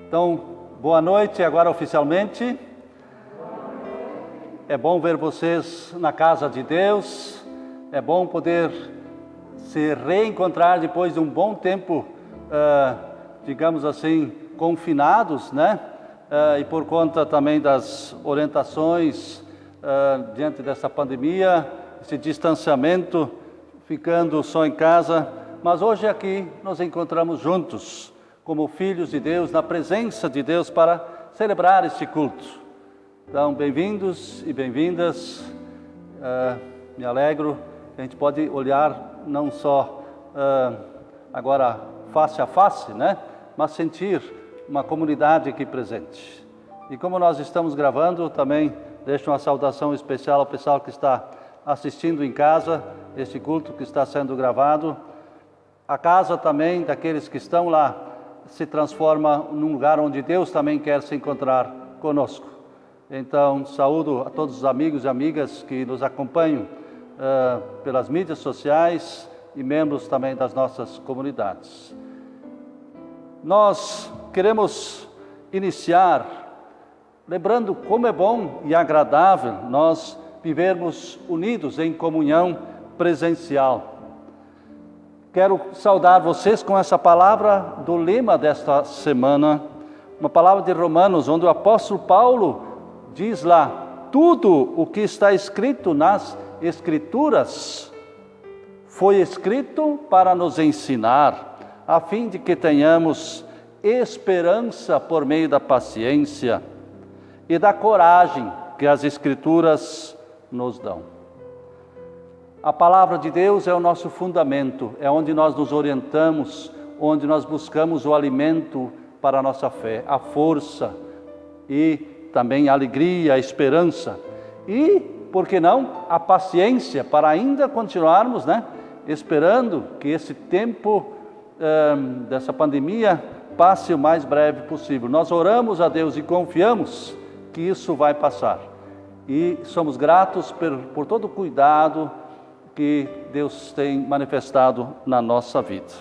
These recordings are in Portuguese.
Então, boa noite agora oficialmente. É bom ver vocês na casa de Deus. É bom poder se reencontrar depois de um bom tempo, digamos assim, confinados, né? E por conta também das orientações diante dessa pandemia, esse distanciamento, ficando só em casa. Mas hoje aqui nos encontramos juntos, como filhos de Deus, na presença de Deus, para celebrar este culto. Então, bem-vindos e bem-vindas. Me alegro que a gente pode olhar não só agora face a face, né? Mas sentir uma comunidade aqui presente. E como nós estamos gravando, também deixo uma saudação especial ao pessoal que está assistindo em casa, este culto que está sendo gravado. A casa também daqueles que estão lá se transforma num lugar onde Deus também quer se encontrar conosco. Então, saúdo a todos os amigos e amigas que nos acompanham pelas mídias sociais e membros também das nossas comunidades. Nós queremos iniciar lembrando como é bom e agradável nós vivermos unidos em comunhão presencial. Quero saudar vocês com essa palavra do lema desta semana, uma palavra de Romanos, onde o apóstolo Paulo diz lá: tudo o que está escrito nas Escrituras foi escrito para nos ensinar, a fim de que tenhamos esperança por meio da paciência e da coragem que as Escrituras nos dão. A palavra de Deus é o nosso fundamento, é onde nós nos orientamos, onde nós buscamos o alimento para a nossa fé, a força e também a alegria, a esperança e, por que não, a paciência para ainda continuarmos, né, esperando que esse tempo dessa pandemia passe o mais breve possível. Nós oramos a Deus e confiamos que isso vai passar e somos gratos por todo o cuidado que Deus tem manifestado na nossa vida.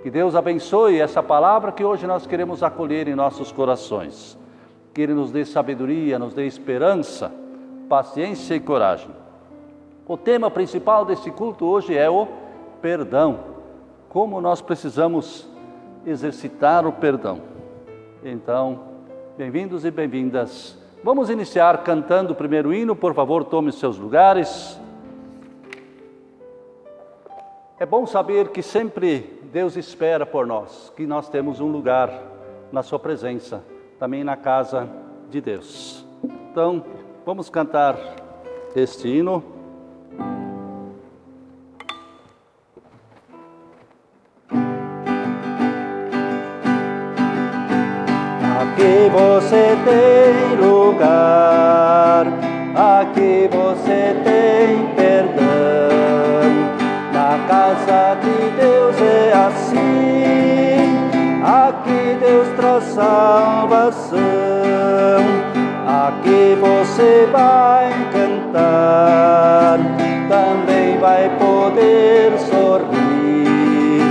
Que Deus abençoe essa palavra que hoje nós queremos acolher em nossos corações. Que Ele nos dê sabedoria, nos dê esperança, paciência e coragem. O tema principal desse culto hoje é o perdão. Como nós precisamos exercitar o perdão. Então, bem-vindos e bem-vindas. Vamos iniciar cantando o primeiro hino. Por favor, tome seus lugares. É bom saber que sempre Deus espera por nós, que nós temos um lugar na sua presença, também na casa de Deus. Então, vamos cantar este hino. Aqui você tem lugar, aqui você tem perdão. Na casa de Deus é assim, aqui Deus traz salvação. Aqui você vai cantar, também vai poder sorrir.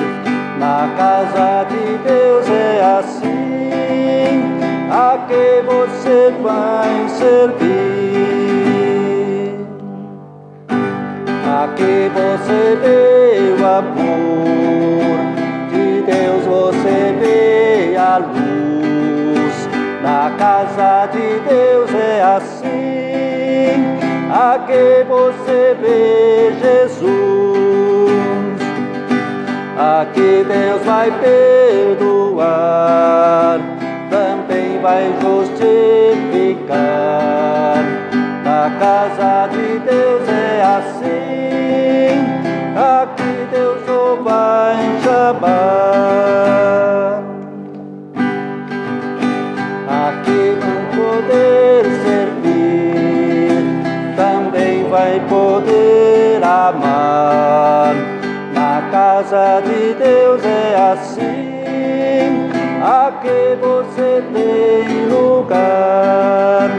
Na casa de Deus é assim, aqui você vai servir. Aqui você vê o amor de Deus, você vê a luz. Na casa de Deus é assim, aqui você vê Jesus. Aqui Deus vai perdoar, também vai justificar. Na casa de Deus é assim, aqui Deus o vai chamar. Aqui vão poder servir, também vai poder amar. Na casa de Deus é assim, aqui você tem lugar.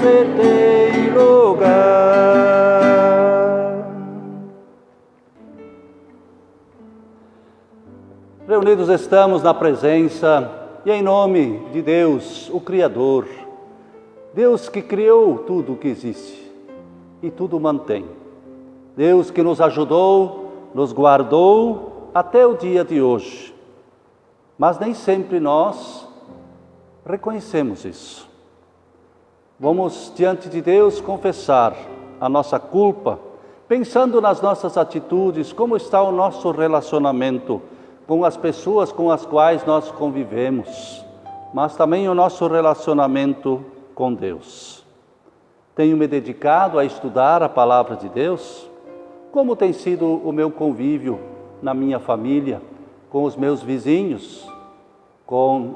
você tem lugar. Reunidos estamos na presença e em nome de Deus, o Criador, Deus que criou tudo o que existe e tudo mantém. Deus que nos ajudou, nos guardou até o dia de hoje. Mas nem sempre nós reconhecemos isso. Vamos diante de Deus confessar a nossa culpa, pensando nas nossas atitudes, como está o nosso relacionamento com as pessoas com as quais nós convivemos, mas também o nosso relacionamento com Deus. Tenho me dedicado a estudar a palavra de Deus? Como tem sido o meu convívio na minha família, com os meus vizinhos,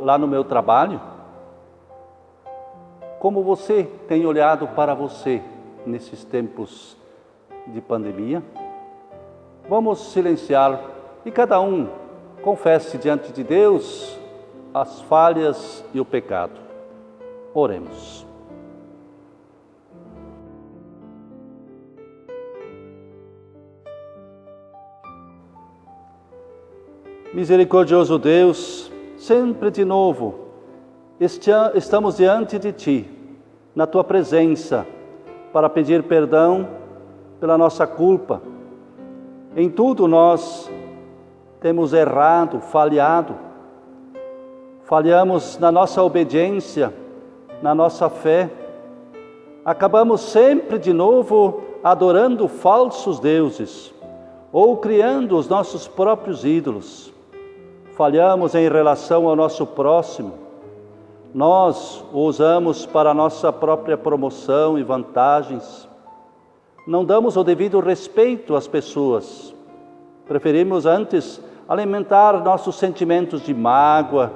lá no meu trabalho? Como você tem olhado para você nesses tempos de pandemia? Vamos silenciar e cada um confesse diante de Deus as falhas e o pecado. Oremos. Misericordioso Deus, sempre de novo estamos diante de Ti, na Tua presença, para pedir perdão pela nossa culpa. Em tudo nós temos errado, falhado. Falhamos na nossa obediência, na nossa fé. Acabamos sempre de novo adorando falsos deuses ou criando os nossos próprios ídolos. Falhamos em relação ao nosso próximo. Nós o usamos para a nossa própria promoção e vantagens. Não damos o devido respeito às pessoas. Preferimos antes alimentar nossos sentimentos de mágoa,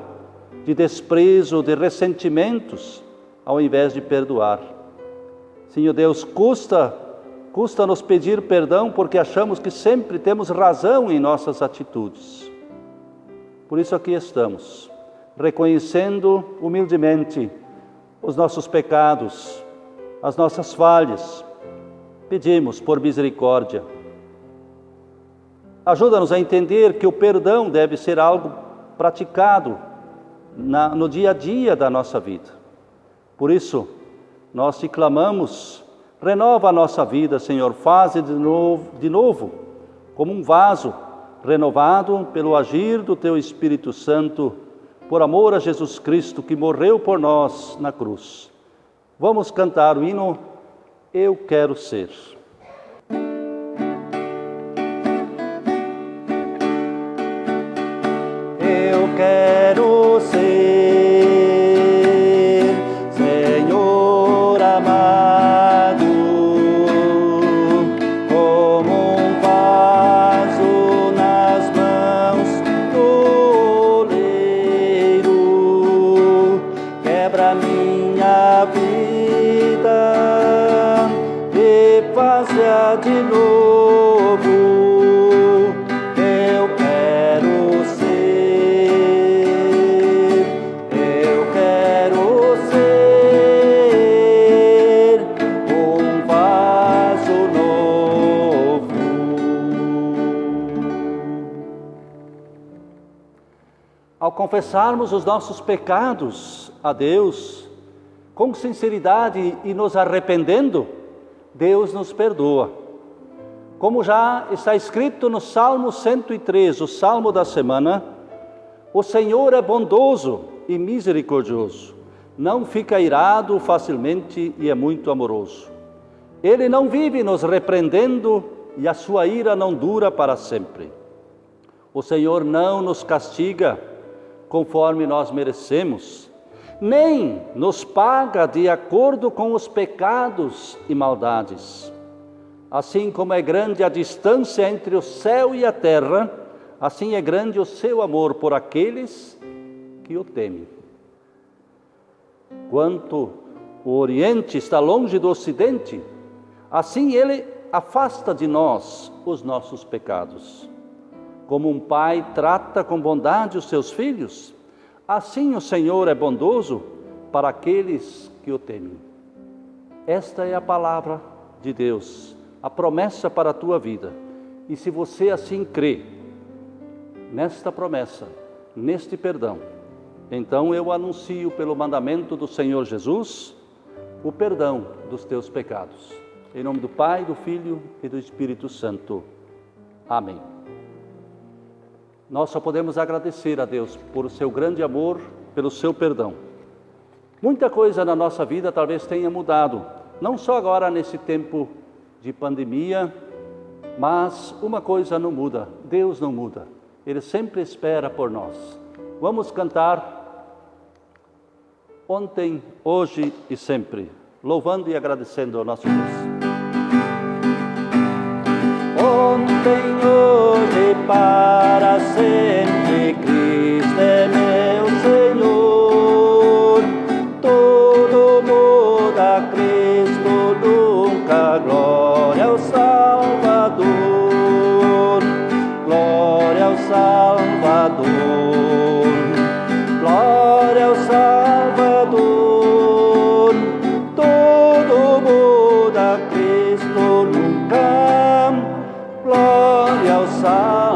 de desprezo, de ressentimentos, ao invés de perdoar. Senhor Deus, custa-nos pedir perdão porque achamos que sempre temos razão em nossas atitudes. Por isso aqui estamos, reconhecendo humildemente os nossos pecados, as nossas falhas. Pedimos por misericórdia. Ajuda-nos a entender que o perdão deve ser algo praticado no dia a dia da nossa vida. Por isso, nós te clamamos, renova a nossa vida, Senhor, faze de novo, como um vaso renovado pelo agir do Teu Espírito Santo, por amor a Jesus Cristo que morreu por nós na cruz. Vamos cantar o hino Eu Quero Ser. Eu quero ser, Senhor amado, como um vaso nas mãos do oleiro. Quebra minha vida e faz-a de novo. Eu quero ser, eu quero ser um vaso novo. Ao confessarmos os nossos pecados a Deus, com sinceridade e nos arrependendo, Deus nos perdoa. Como já está escrito no Salmo 103, o Salmo da semana, o Senhor é bondoso e misericordioso, não fica irado facilmente e é muito amoroso. Ele não vive nos repreendendo e a sua ira não dura para sempre. O Senhor não nos castiga conforme nós merecemos, nem nos paga de acordo com os pecados e maldades. Assim como é grande a distância entre o céu e a terra, assim é grande o seu amor por aqueles que o temem. Quanto o Oriente está longe do Ocidente, assim Ele afasta de nós os nossos pecados. Como um pai trata com bondade os seus filhos, assim o Senhor é bondoso para aqueles que o temem. Esta é a palavra de Deus, a promessa para a tua vida. E se você assim crê, nesta promessa, neste perdão, então eu anuncio pelo mandamento do Senhor Jesus, o perdão dos teus pecados. Em nome do Pai, do Filho e do Espírito Santo. Amém. Nós só podemos agradecer a Deus por o seu grande amor, pelo seu perdão. Muita coisa na nossa vida talvez tenha mudado, não só agora nesse tempo de pandemia, mas uma coisa não muda, Deus não muda. Ele sempre espera por nós. Vamos cantar ontem, hoje e sempre, louvando e agradecendo ao nosso Deus. Ontem, hoje e para sempre, Cristo é meu Senhor. Todo muda, Cristo nunca. Glória ao Salvador, glória ao Salvador, glória ao Salvador. Todo muda, Cristo nunca. Glória ao Salvador.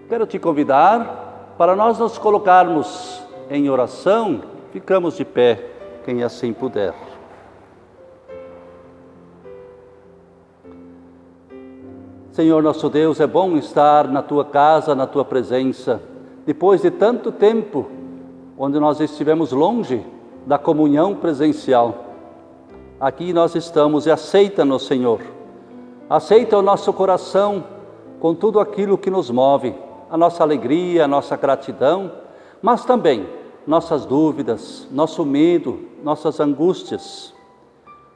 Quero te convidar para nós nos colocarmos em oração. Ficamos de pé, quem assim puder. Senhor nosso Deus, é bom estar na Tua casa, na Tua presença, depois de tanto tempo, onde nós estivemos longe da comunhão presencial. Aqui nós estamos e aceita-nos, Senhor. Aceita o nosso coração com tudo aquilo que nos move, a nossa alegria, a nossa gratidão, mas também nossas dúvidas, nosso medo, nossas angústias.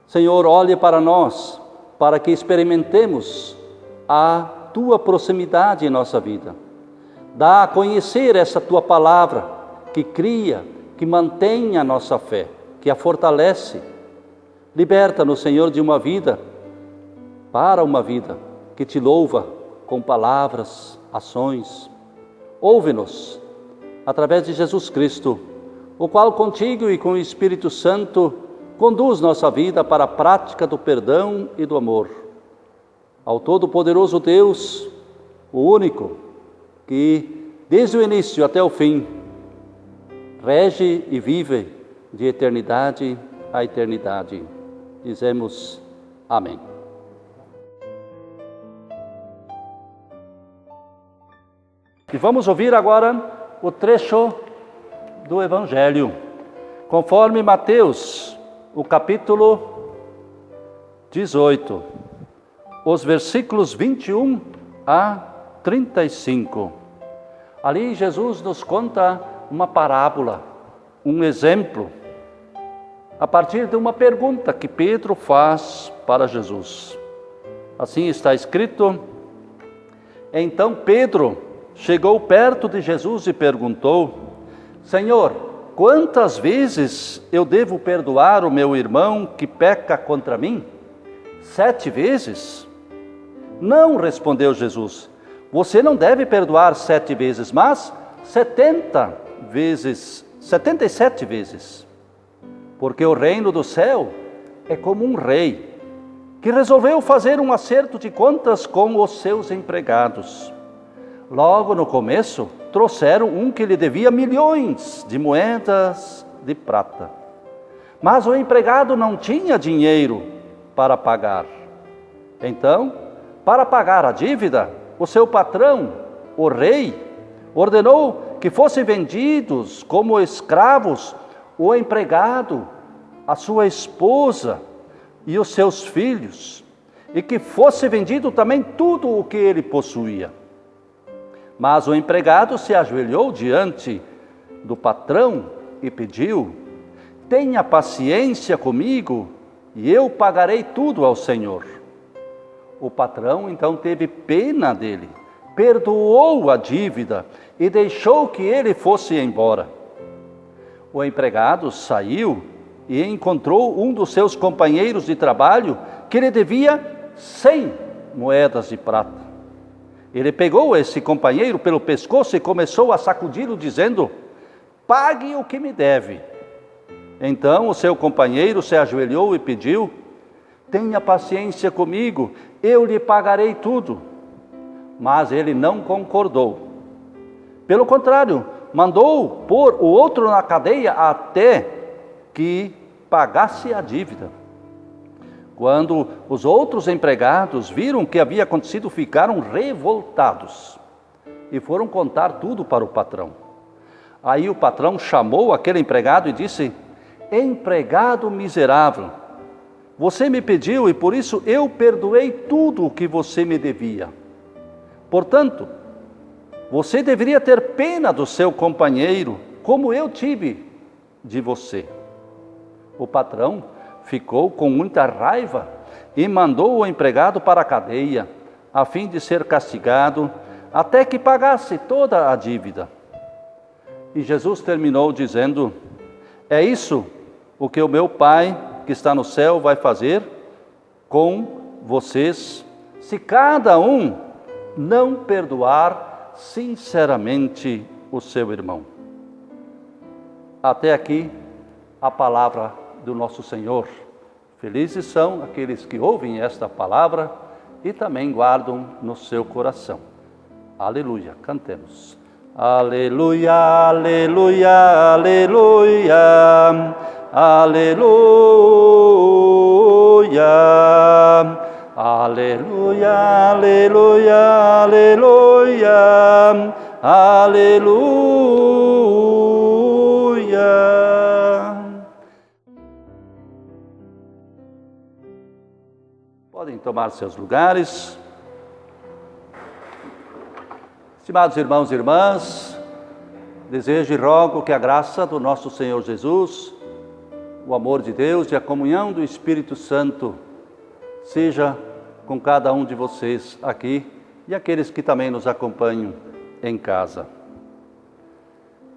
Senhor, olhe para nós, para que experimentemos a Tua proximidade em nossa vida. Dá a conhecer essa Tua palavra, que cria, que mantém a nossa fé, que a fortalece. Liberta-nos, Senhor, de uma vida, para uma vida que Te louva com palavras, ações. Ouve-nos, através de Jesus Cristo, o qual contigo e com o Espírito Santo conduz nossa vida para a prática do perdão e do amor. Ao Todo-Poderoso Deus, o único, que desde o início até o fim, rege e vive de eternidade a eternidade. Dizemos amém. E vamos ouvir agora o trecho do Evangelho, conforme Mateus, o capítulo 18, os versículos 21 a 35. Ali Jesus nos conta uma parábola, um exemplo, a partir de uma pergunta que Pedro faz para Jesus. Assim está escrito: Então Pedro chegou perto de Jesus e perguntou: Senhor, quantas vezes eu devo perdoar o meu irmão que peca contra mim? 7 vezes? Não, respondeu Jesus. Você não deve perdoar 7 vezes, mas 77 vezes. Porque o reino do céu é como um rei que resolveu fazer um acerto de contas com os seus empregados. Logo no começo, trouxeram um que lhe devia milhões de moedas de prata. Mas o empregado não tinha dinheiro para pagar. Então, para pagar a dívida, o seu patrão, o rei, ordenou que fossem vendidos como escravos o empregado, a sua esposa e os seus filhos, e que fosse vendido também tudo o que ele possuía. Mas o empregado se ajoelhou diante do patrão e pediu: tenha paciência comigo e eu pagarei tudo ao Senhor. O patrão então teve pena dele, perdoou a dívida e deixou que ele fosse embora. O empregado saiu e encontrou um dos seus companheiros de trabalho que lhe devia 100 moedas de prata. Ele pegou esse companheiro pelo pescoço e começou a sacudi-lo, dizendo: pague o que me deve. Então o seu companheiro se ajoelhou e pediu: tenha paciência comigo, eu lhe pagarei tudo. Mas ele não concordou. Pelo contrário, mandou pôr o outro na cadeia até que pagasse a dívida. Quando os outros empregados viram o que havia acontecido, ficaram revoltados e foram contar tudo para o patrão. Aí o patrão chamou aquele empregado e disse: empregado miserável, você me pediu e por isso eu perdoei tudo o que você me devia. Portanto, você deveria ter pena do seu companheiro, como eu tive de você. O patrão ficou com muita raiva e mandou o empregado para a cadeia, a fim de ser castigado, até que pagasse toda a dívida. E Jesus terminou dizendo: é isso o que o meu Pai que está no céu vai fazer com vocês, se cada um não perdoar sinceramente o seu irmão. Até aqui a palavra do nosso Senhor. Felizes são aqueles que ouvem esta palavra e também guardam no seu coração. Aleluia, cantemos. Aleluia, aleluia, aleluia, aleluia, aleluia, aleluia, aleluia, aleluia. Podem tomar seus lugares. Estimados irmãos e irmãs, desejo e rogo que a graça do nosso Senhor Jesus, o amor de Deus e a comunhão do Espírito Santo seja com cada um de vocês aqui e aqueles que também nos acompanham em casa.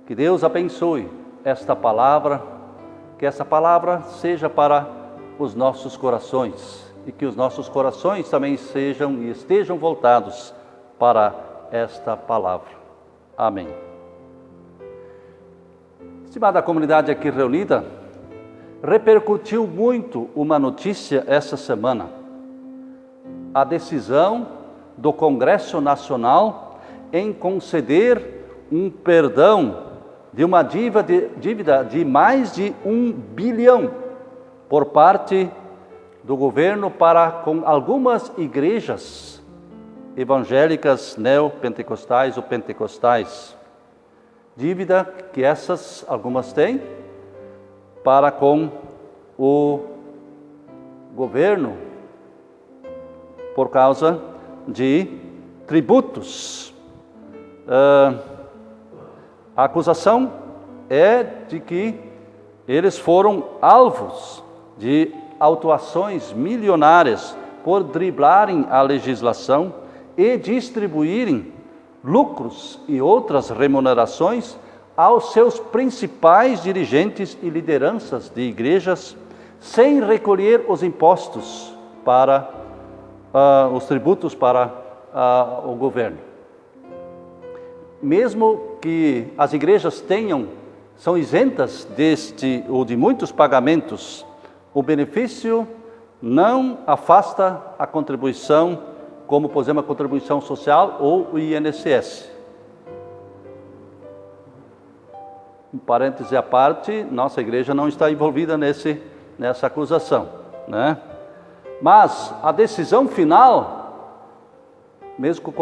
Que Deus abençoe esta palavra, que essa palavra seja para os nossos corações e que os nossos corações também sejam e estejam voltados para esta palavra. Amém. Estimada comunidade aqui reunida, repercutiu muito uma notícia essa semana. A decisão do Congresso Nacional em conceder um perdão de uma dívida de mais de 1 bilhão por parte do governo para com algumas igrejas evangélicas neopentecostais ou pentecostais. Dívida que essas algumas têm para com o governo por causa de tributos. A acusação é de que eles foram alvos de autuações milionárias por driblarem a legislação e distribuírem lucros e outras remunerações aos seus principais dirigentes e lideranças de igrejas, sem recolher os impostos para os tributos para o governo. Mesmo que as igrejas são isentas deste ou de muitos pagamentos, o benefício não afasta a contribuição, como, por exemplo, a contribuição social ou o INSS. Um parêntese à parte, nossa igreja não está envolvida nessa acusação, né? Mas a decisão final, mesmo que o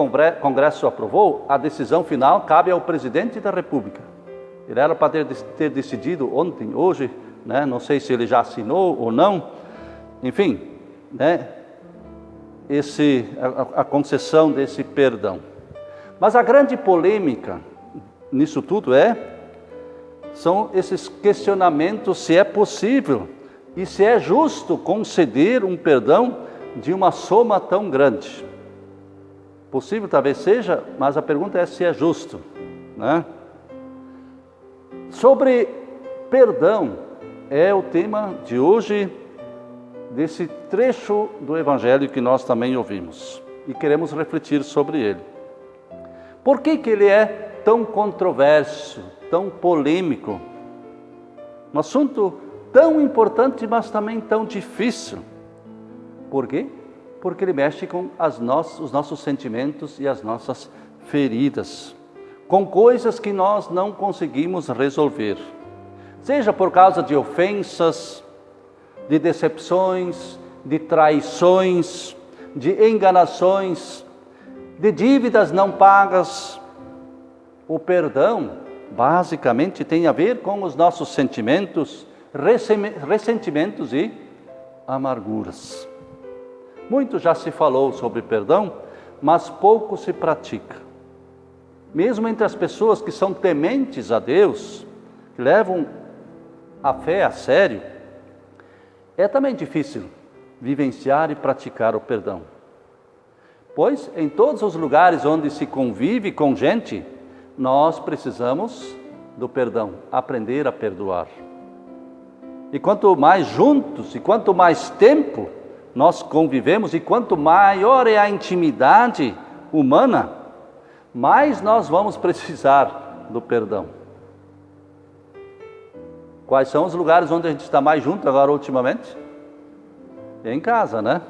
Congresso aprovou, a decisão final cabe ao presidente da República. Ele era para ter decidido ontem, hoje, né? Não sei se ele já assinou ou não, enfim, né? A concessão desse perdão. Mas a grande polêmica nisso tudo são esses questionamentos se é possível e se é justo conceder um perdão de uma soma tão grande. Possível talvez seja, mas a pergunta é se é justo, né? Sobre perdão é o tema de hoje, desse trecho do Evangelho que nós também ouvimos e queremos refletir sobre ele. Por que ele é tão controverso, tão polêmico? Um assunto tão importante, mas também tão difícil. Por quê? Porque ele mexe com os nossos sentimentos e as nossas feridas, com coisas que nós não conseguimos resolver. Seja por causa de ofensas, de decepções, de traições, de enganações, de dívidas não pagas. O perdão, basicamente, tem a ver com os nossos sentimentos, ressentimentos e amarguras. Muito já se falou sobre perdão, mas pouco se pratica. Mesmo entre as pessoas que são tementes a Deus, que levam a fé a sério, é também difícil vivenciar e praticar o perdão. Pois em todos os lugares onde se convive com gente, nós precisamos do perdão, aprender a perdoar. E quanto mais juntos e quanto mais tempo nós convivemos e quanto maior é a intimidade humana, mais nós vamos precisar do perdão. Quais são os lugares onde a gente está mais junto agora ultimamente? É em casa, né?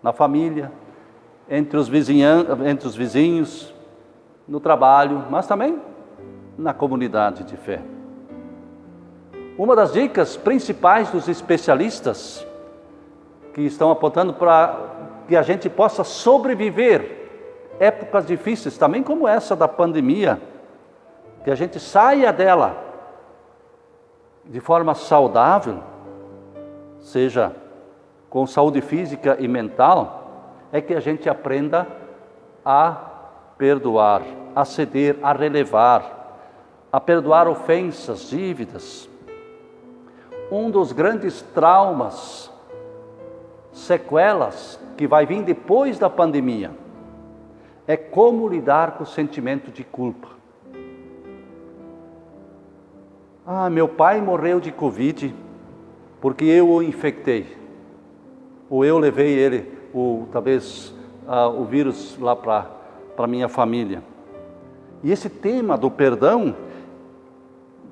Na família, entre os vizinhos, no trabalho, mas também na comunidade de fé. Uma das dicas principais dos especialistas que estão apontando para que a gente possa sobreviver épocas difíceis, também como essa da pandemia, que a gente saia dela de forma saudável, seja com saúde física e mental, é que a gente aprenda a perdoar, a ceder, a relevar, a perdoar ofensas, dívidas. Um dos grandes traumas, sequelas que vai vir depois da pandemia, é como lidar com o sentimento de culpa. Meu pai morreu de Covid porque eu o infectei. Ou eu levei ele, talvez o vírus lá para minha família. E esse tema do perdão,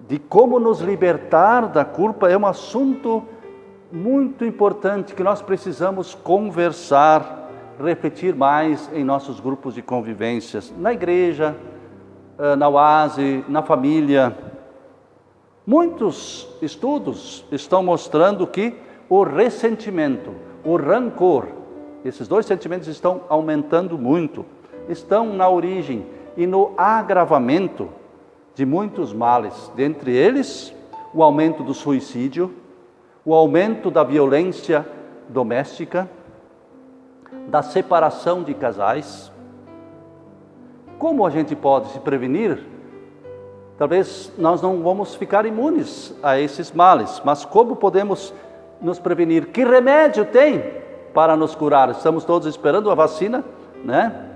de como nos libertar da culpa, é um assunto muito importante que nós precisamos conversar, refletir mais em nossos grupos de convivências, na igreja, na oase, na família. Muitos estudos estão mostrando que o ressentimento, o rancor, esses dois sentimentos estão aumentando muito, estão na origem e no agravamento de muitos males, dentre eles o aumento do suicídio, o aumento da violência doméstica, da separação de casais. Como a gente pode se prevenir? Talvez nós não vamos ficar imunes a esses males, mas como podemos nos prevenir? Que remédio tem para nos curar? Estamos todos esperando a vacina, né,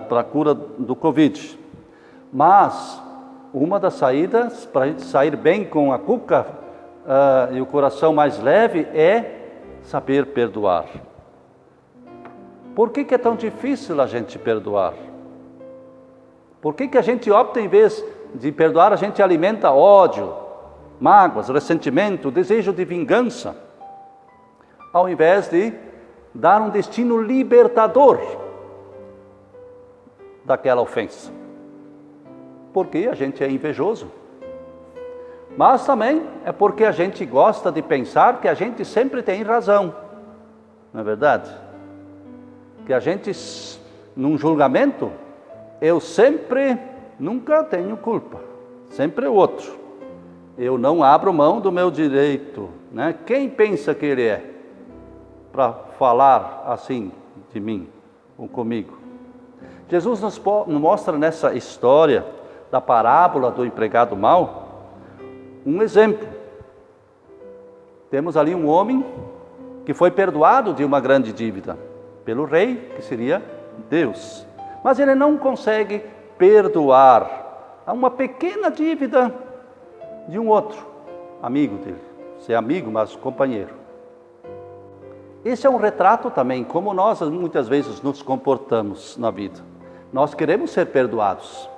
para a cura do Covid. Mas uma das saídas para a gente sair bem com a cuca e o coração mais leve é saber perdoar. Por que é tão difícil a gente perdoar? Por que a gente opta, em vez de perdoar, a gente alimenta ódio, mágoas, ressentimento, desejo de vingança, ao invés de dar um destino libertador daquela ofensa? Porque a gente é invejoso. Mas também é porque a gente gosta de pensar que a gente sempre tem razão, não é verdade? Que a gente, num julgamento, eu nunca tenho culpa, sempre é o outro. Eu não abro mão do meu direito, né? Quem pensa que ele é para falar assim de mim ou comigo? Jesus nos mostra nessa história da parábola do empregado mau um exemplo. Temos ali um homem que foi perdoado de uma grande dívida pelo rei, que seria Deus, mas ele não consegue perdoar a uma pequena dívida de um outro amigo dele, se é amigo, mas companheiro. Esse é um retrato também, como nós muitas vezes nos comportamos na vida. Nós queremos ser perdoados,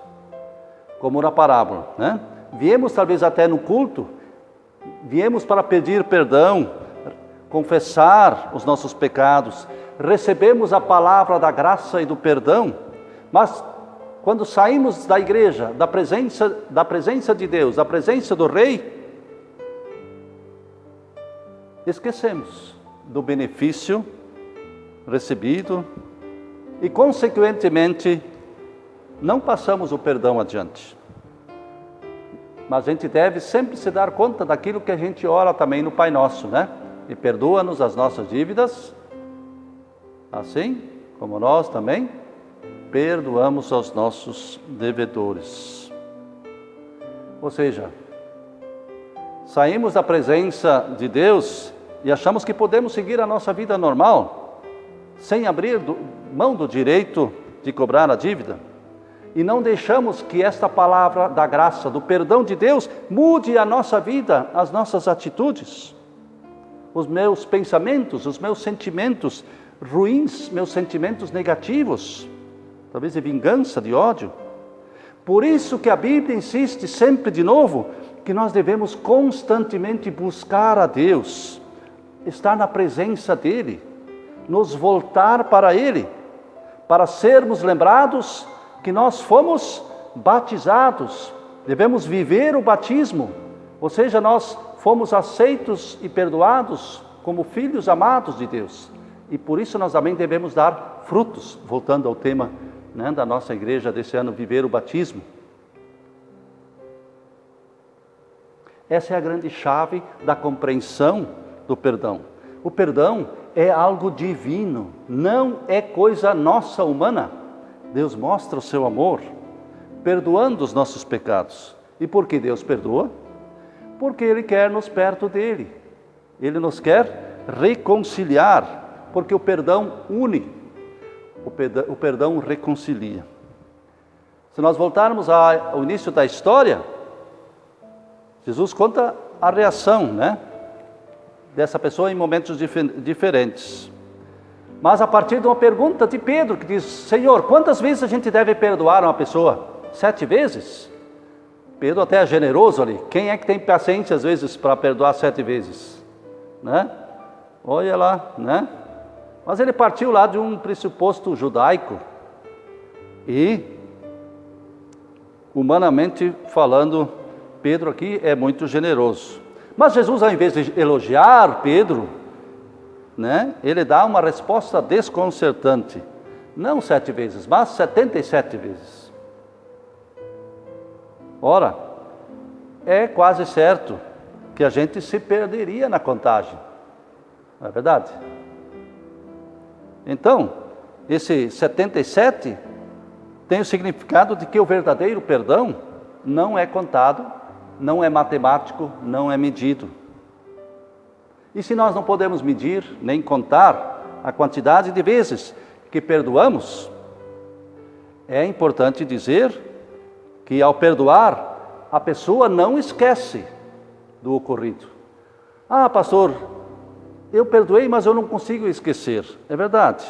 como na parábola, né? Viemos talvez até no culto, viemos para pedir perdão, confessar os nossos pecados, recebemos a palavra da graça e do perdão, mas quando saímos da igreja, da presença de Deus, da presença do Rei, esquecemos do benefício recebido e, consequentemente, não passamos o perdão adiante. Mas a gente deve sempre se dar conta daquilo que a gente ora também no Pai Nosso, né? E perdoa-nos as nossas dívidas, assim como nós também perdoamos aos nossos devedores. Ou seja, saímos da presença de Deus e achamos que podemos seguir a nossa vida normal, sem abrir mão do direito de cobrar a dívida. E não deixamos que esta palavra da graça, do perdão de Deus, mude a nossa vida, as nossas atitudes, os meus pensamentos, os meus sentimentos ruins, meus sentimentos negativos, talvez de vingança, de ódio. Por isso que a Bíblia insiste sempre de novo, que nós devemos constantemente buscar a Deus, estar na presença dEle, nos voltar para Ele, para sermos lembrados que nós fomos batizados, devemos viver o batismo, ou seja, nós fomos aceitos e perdoados como filhos amados de Deus, e por isso nós também devemos dar frutos, voltando ao tema, né, da nossa igreja desse ano, viver o batismo. Essa é a grande chave da compreensão do perdão. O perdão é algo divino, não é coisa nossa humana. Deus mostra o seu amor, perdoando os nossos pecados. E por que Deus perdoa? Porque Ele quer nos perto dEle. Ele nos quer reconciliar, porque o perdão une, o perdão reconcilia. Se nós voltarmos ao início da história, Jesus conta a reação, né, dessa pessoa em momentos diferentes. Mas a partir de uma pergunta de Pedro, que diz: Senhor, quantas vezes a gente deve perdoar uma pessoa? 7 vezes? Pedro até é generoso ali. Quem é que tem paciência às vezes para perdoar 7 vezes? Né? Olha lá, né? Mas ele partiu lá de um pressuposto judaico e, humanamente falando, Pedro aqui é muito generoso. Mas Jesus, ao invés de elogiar Pedro, né, ele dá uma resposta desconcertante. Não 7 vezes, mas 77 vezes. Ora, é quase certo que a gente se perderia na contagem. Não é verdade? Então, esse 77 tem o significado de que o verdadeiro perdão não é contado, não é matemático, não é medido. E se nós não podemos medir, nem contar a quantidade de vezes que perdoamos, é importante dizer que ao perdoar, a pessoa não esquece do ocorrido. Ah, pastor, eu perdoei, mas eu não consigo esquecer. É verdade.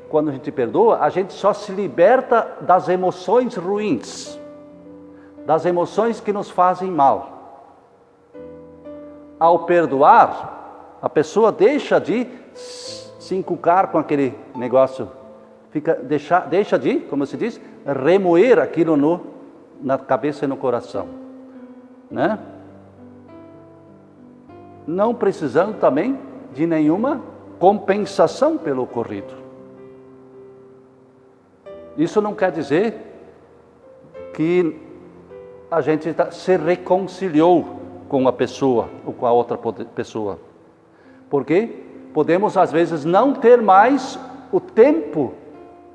Quando a gente perdoa, a gente só se liberta das emoções ruins, das emoções que nos fazem mal. Ao perdoar, a pessoa deixa de se encucar com aquele negócio, deixa de, como se diz, remoer aquilo na cabeça e no coração, né? Não precisando também de nenhuma compensação pelo ocorrido. Isso não quer dizer que a gente se reconciliou com a pessoa ou com a outra pessoa. Porque podemos às vezes não ter mais o tempo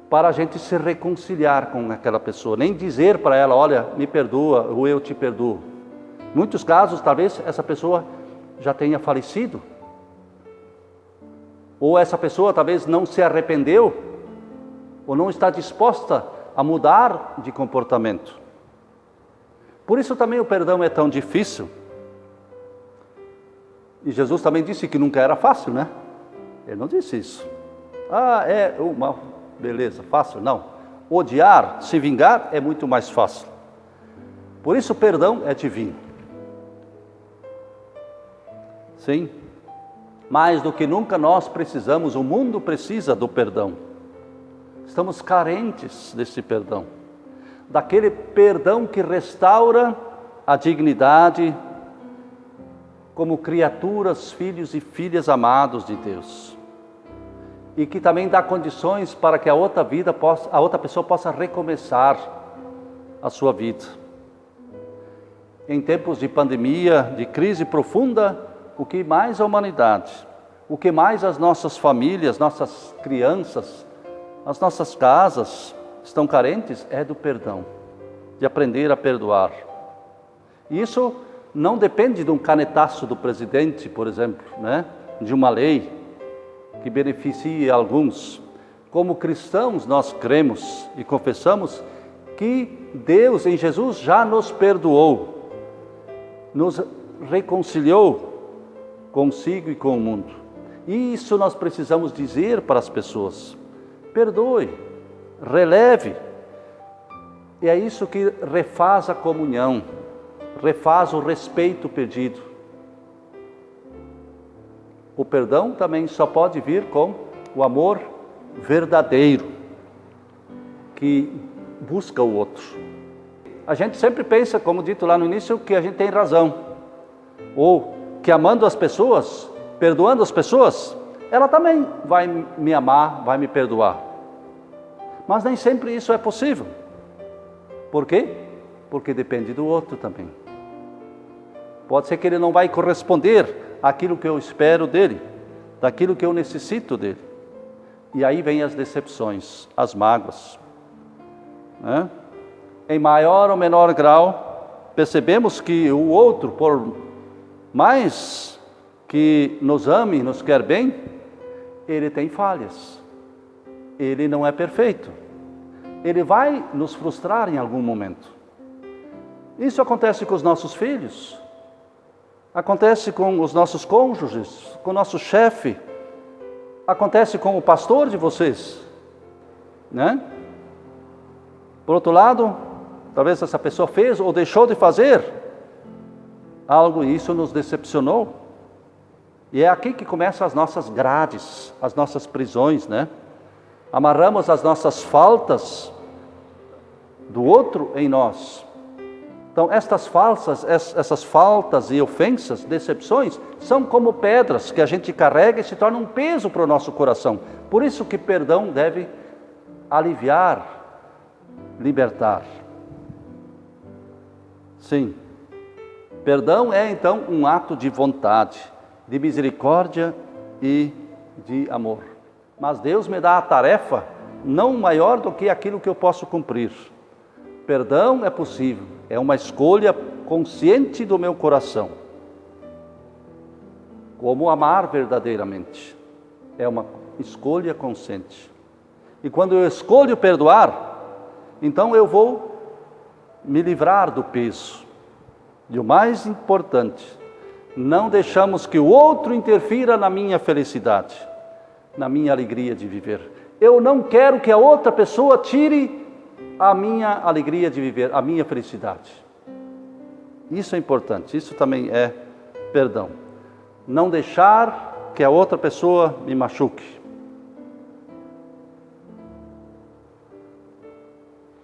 para a gente se reconciliar com aquela pessoa, nem dizer para ela: olha, me perdoa, ou eu te perdoo. Em muitos casos, talvez essa pessoa já tenha falecido, ou essa pessoa talvez não se arrependeu, ou não está disposta a mudar de comportamento. Por isso também o perdão é tão difícil. E Jesus também disse que nunca era fácil, né? Ele não disse isso. beleza, fácil? Não. Odiar, se vingar, é muito mais fácil. Por isso o perdão é divino. Sim. Mais do que nunca nós precisamos, o mundo precisa do perdão. Estamos carentes desse perdão. Daquele perdão que restaura a dignidade como criaturas, filhos e filhas amados de Deus. E que também dá condições para que a outra pessoa possa recomeçar a sua vida. Em tempos de pandemia, de crise profunda, o que mais a humanidade, o que mais as nossas famílias, nossas crianças, as nossas casas estão carentes é do perdão, de aprender a perdoar. E isso não depende de um canetaço do presidente, por exemplo, né? De uma lei que beneficie alguns. Como cristãos, nós cremos e confessamos que Deus em Jesus já nos perdoou, nos reconciliou consigo e com o mundo. E isso nós precisamos dizer para as pessoas. Perdoe, releve. E é isso que refaz a comunhão, refaz o respeito perdido. O perdão também só pode vir com o amor verdadeiro, que busca o outro. A gente sempre pensa, como dito lá no início, que a gente tem razão. Ou que amando as pessoas, perdoando as pessoas, ela também vai me amar, vai me perdoar. Mas nem sempre isso é possível. Por quê? Porque depende do outro também. Pode ser que ele não vai corresponder àquilo que eu espero dele, daquilo que eu necessito dele. E aí vem as decepções, as mágoas. Né? Em maior ou menor grau, percebemos que o outro, por mais que nos ame, nos quer bem, ele tem falhas. Ele não é perfeito. Ele vai nos frustrar em algum momento. Isso acontece com os nossos filhos, acontece com os nossos cônjuges, com o nosso chefe, acontece com o pastor de vocês, né? Por outro lado, talvez essa pessoa fez ou deixou de fazer algo e isso nos decepcionou. E é aqui que começam as nossas grades, as nossas prisões, né? Amarramos as nossas faltas do outro em nós. Então, essas faltas e ofensas, decepções, são como pedras que a gente carrega e se tornam um peso para o nosso coração. Por isso que perdão deve aliviar, libertar. Sim. Perdão é então um ato de vontade, de misericórdia e de amor. Mas Deus me dá a tarefa não maior do que aquilo que eu posso cumprir. Perdão é possível, é uma escolha consciente do meu coração. Como amar verdadeiramente, é uma escolha consciente. E quando eu escolho perdoar, então eu vou me livrar do peso. E o mais importante, não deixamos que o outro interfira na minha felicidade, na minha alegria de viver. Eu não quero que a outra pessoa tire a minha alegria de viver, a minha felicidade. Isso é importante, isso também é perdão. Não deixar que a outra pessoa me machuque.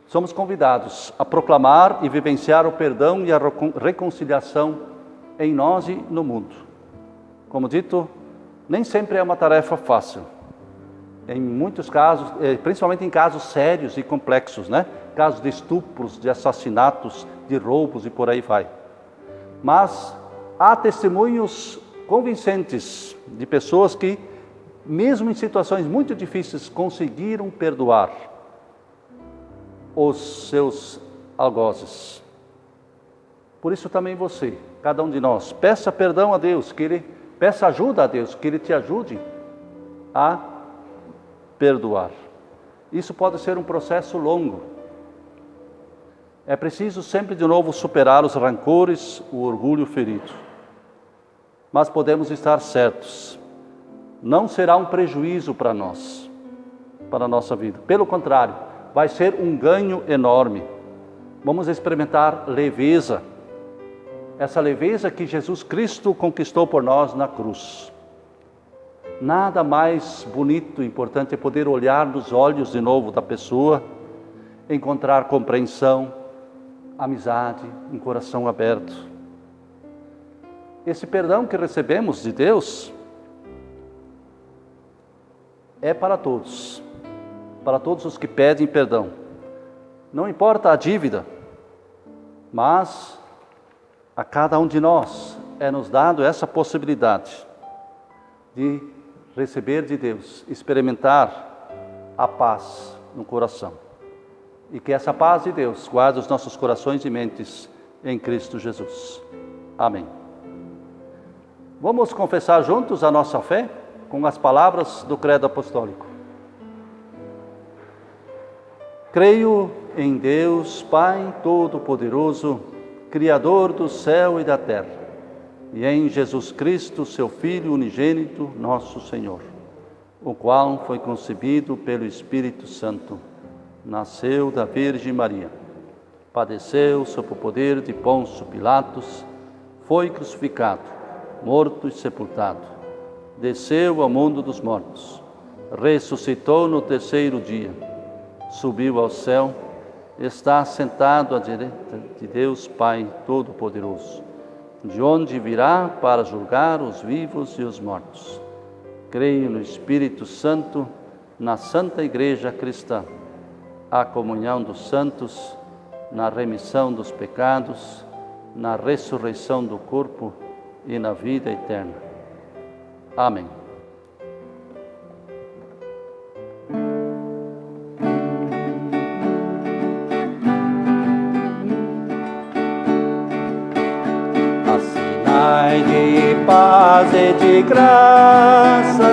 Somos convidados a proclamar e vivenciar o perdão e a reconciliação em nós e no mundo. Como dito, nem sempre é uma tarefa fácil. Em muitos casos, principalmente em casos sérios e complexos, né? Casos de estupros, de assassinatos, de roubos e por aí vai. Mas há testemunhos convincentes de pessoas que, mesmo em situações muito difíceis, conseguiram perdoar os seus algozes. Por isso também você, cada um de nós, peça perdão a Deus, peça ajuda a Deus, que Ele te ajude a perdoar. Isso pode ser um processo longo. É preciso sempre de novo superar os rancores, o orgulho ferido. Mas podemos estar certos, não será um prejuízo para nós. para a nossa vida. Pelo contrário, vai ser um ganho enorme. Vamos experimentar leveza. Essa leveza que Jesus Cristo conquistou por nós na cruz. Nada mais bonito e importante é poder olhar nos olhos de novo da pessoa, encontrar compreensão, amizade, um coração aberto. Esse perdão que recebemos de Deus é para todos os que pedem perdão. Não importa a dívida, mas a cada um de nós é nos dado essa possibilidade de receber de Deus, experimentar a paz no coração. E que essa paz de Deus guarde os nossos corações e mentes em Cristo Jesus. Amém. Vamos confessar juntos a nossa fé com as palavras do Credo Apostólico. Creio em Deus, Pai Todo-Poderoso, Criador do céu e da terra, e em Jesus Cristo, seu Filho unigênito, nosso Senhor, o qual foi concebido pelo Espírito Santo, nasceu da Virgem Maria, padeceu sob o poder de Pôncio Pilatos, foi crucificado, morto e sepultado, desceu ao mundo dos mortos, ressuscitou no terceiro dia, subiu ao céu, está sentado à direita de Deus Pai Todo-Poderoso, de onde virá para julgar os vivos e os mortos. Creio no Espírito Santo, na Santa Igreja Cristã, a comunhão dos santos, na remissão dos pecados, na ressurreição do corpo e na vida eterna. Amém. Assinai de paz e de graça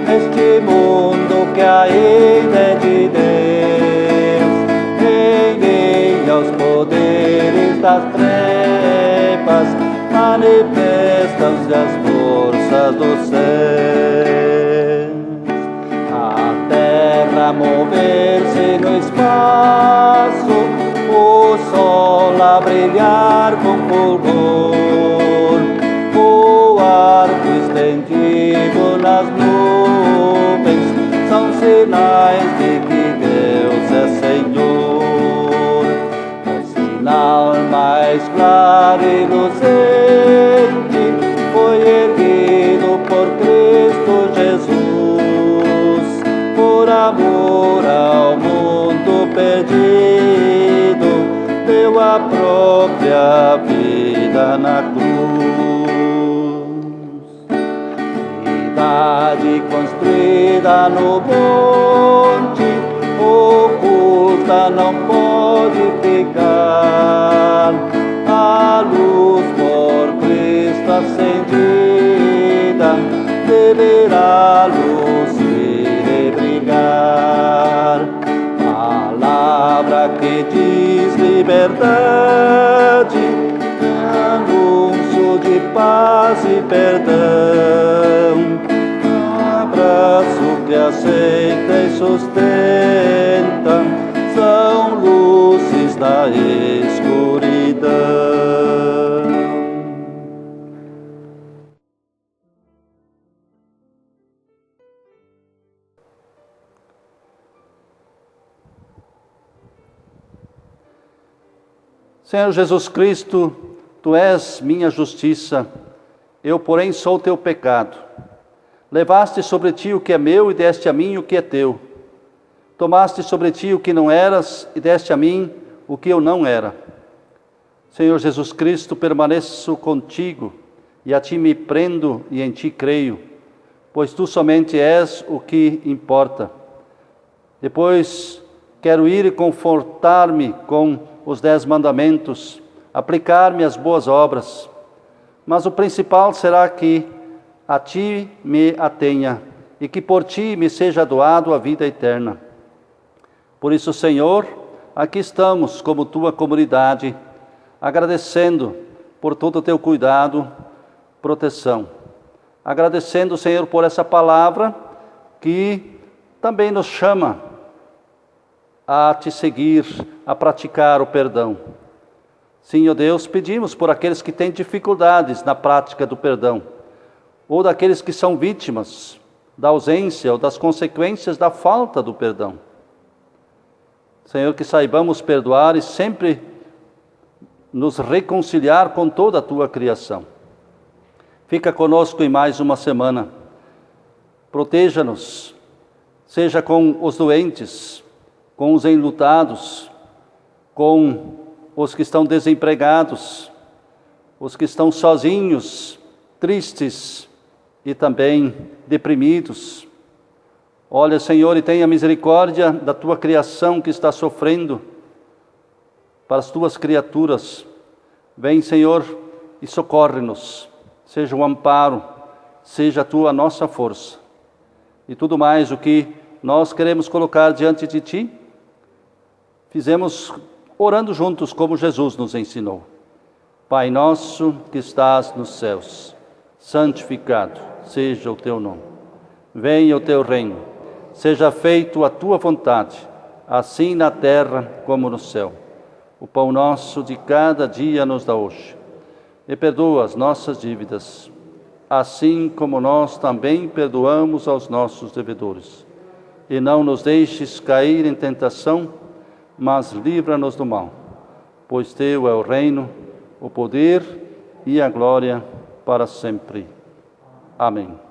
neste mundo que ainda é de Deus. Reguei aos poderes das trevas, manifestam-se as forças dos céus. A terra mover-se no espaço, o sol a brilhar com fulgor, o arco estendido nas nuvens são sinais de que Deus é Senhor. O sinal mais claro e luzente foi erguido por Cristo Jesus, por amor ao mundo perdido, deu a própria vida na cruz. Cidade construída no monte, oculta não pode ficar, a luz por Cristo acendida deverá luzir e brilhar. Palavra que diz liberdade, anúncio de paz e perdão, abraço que aceita e sustenta, são luzes da escuridão. Senhor Jesus Cristo, Tu és minha justiça, eu, porém, sou teu pecado. Levaste sobre ti o que é meu e deste a mim o que é teu. Tomaste sobre ti o que não eras e deste a mim o que eu não era. Senhor Jesus Cristo, permaneço contigo e a ti me prendo e em ti creio, pois tu somente és o que importa. Depois quero ir e confortar-me com os 10 mandamentos, aplicar-me às boas obras, mas o principal será que a ti me atenha e que por ti me seja doado a vida eterna. Por isso, Senhor, aqui estamos como tua comunidade, agradecendo por todo o teu cuidado, proteção. Agradecendo, Senhor, por essa palavra que também nos chama a te seguir, a praticar o perdão. Sim, ó Deus, pedimos por aqueles que têm dificuldades na prática do perdão, ou daqueles que são vítimas da ausência ou das consequências da falta do perdão. Senhor, que saibamos perdoar e sempre nos reconciliar com toda a Tua criação. Fica conosco em mais uma semana. Proteja-nos, seja com os doentes, com os enlutados, com os que estão desempregados, os que estão sozinhos, tristes e também deprimidos. Olha, Senhor, e tenha misericórdia da Tua criação que está sofrendo, para as Tuas criaturas. Vem, Senhor, e socorre-nos, seja um amparo, seja a Tua nossa força. E tudo mais o que nós queremos colocar diante de Ti, fizemos orando juntos como Jesus nos ensinou. Pai nosso que estás nos céus, santificado seja o Teu nome. Venha o Teu reino, seja feita a Tua vontade, assim na terra como no céu. O pão nosso de cada dia nos dá hoje. E perdoa as nossas dívidas, assim como nós também perdoamos aos nossos devedores. E não nos deixes cair em tentação, mas livra-nos do mal. Pois Teu é o reino, o poder e a glória para sempre. Amém.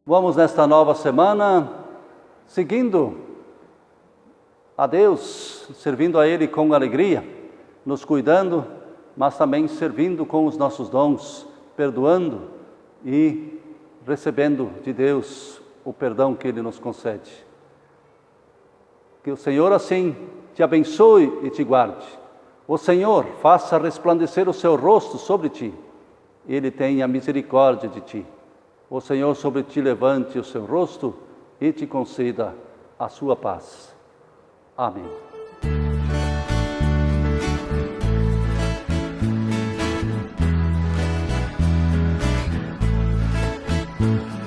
Vamos nesta nova semana, seguindo a Deus, servindo a Ele com alegria, nos cuidando, mas também servindo com os nossos dons, perdoando e recebendo de Deus o perdão que Ele nos concede. Que o Senhor assim te abençoe e te guarde. O Senhor faça resplandecer o seu rosto sobre ti. Ele tenha misericórdia de ti. O Senhor sobre ti levante o seu rosto e te conceda a sua paz. Amém.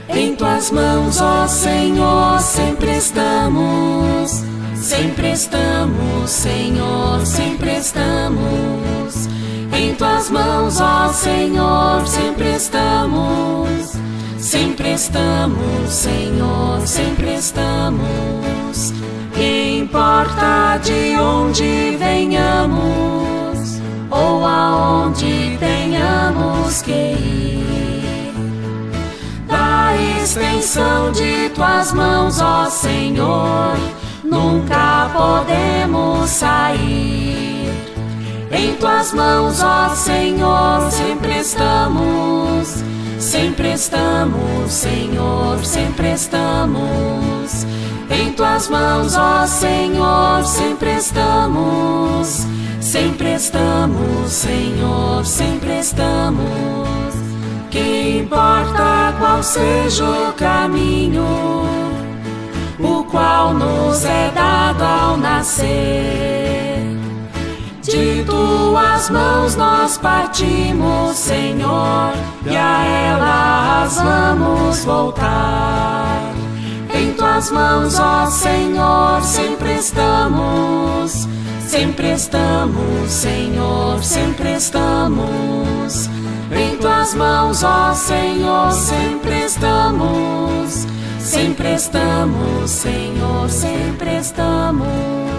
Em Tuas mãos, ó Senhor, sempre estamos. Sempre estamos, Senhor, sempre estamos. Em Tuas mãos, ó Senhor, sempre estamos. Sempre estamos, Senhor, sempre estamos. Que importa de onde venhamos, ou aonde tenhamos que ir, da extensão de Tuas mãos, ó Senhor, nunca podemos sair. Em Tuas mãos, ó Senhor, sempre estamos. Sempre estamos, Senhor, sempre estamos. Em Tuas mãos, ó Senhor, sempre estamos. Sempre estamos, Senhor, sempre estamos. Que importa qual seja o caminho, o qual nos é dado ao nascer. De Tuas mãos nós partimos, Senhor, e a elas vamos voltar. Em Tuas mãos, ó Senhor, sempre estamos. Sempre estamos, Senhor, sempre estamos. Em Tuas mãos, ó Senhor, sempre estamos. Sempre estamos, Senhor, sempre estamos.